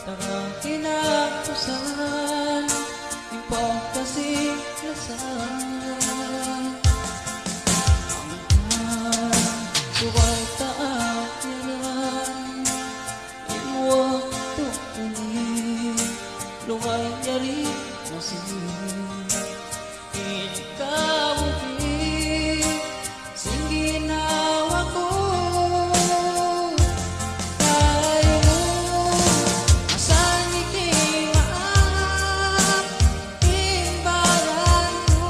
Tara kinapusan ipagkasilasan ang suway taakyanan imuwag tukunin lungay yari masinin ikabuti sing ginawa ko tayo asan ikimaan imbalan mo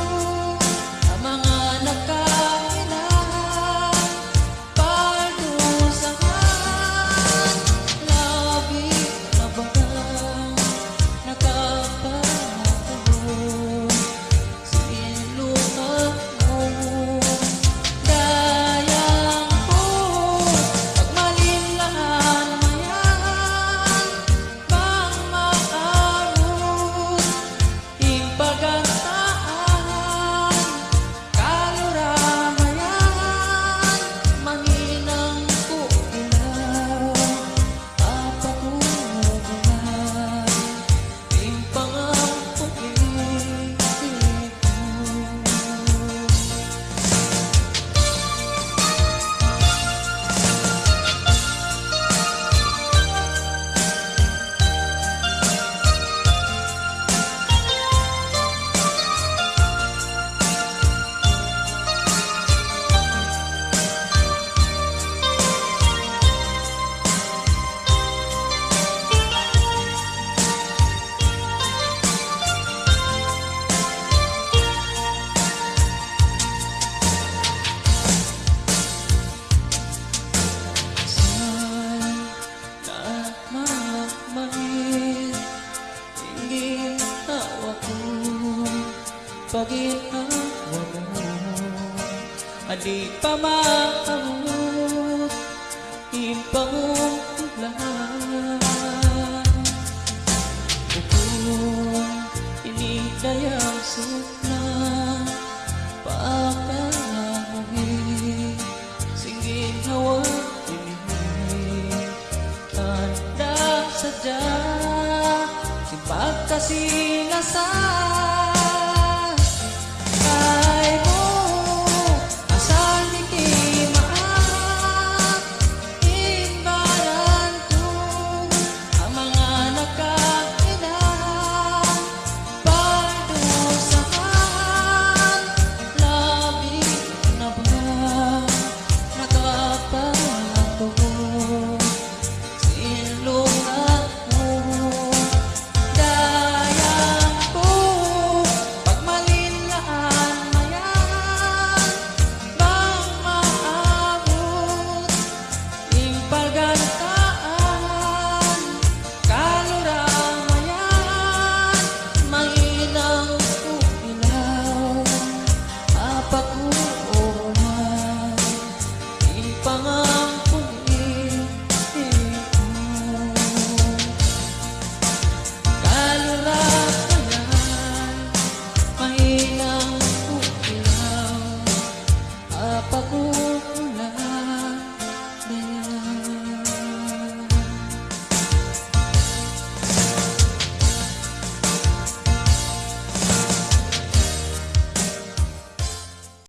ang mga nagkailangan parusahan labi na bagang nakapagod sinilungan mo dayang ko pagmalinlahan mayan bang makarot imbagantaan kaluramayan manginang ko ilaw apakugulan impangampukin ko paginawa mo adi pa makamot impangungkulan kung inidayang sukna paakalamuhin singgin hawa ini tanda sadya simpagkasilasan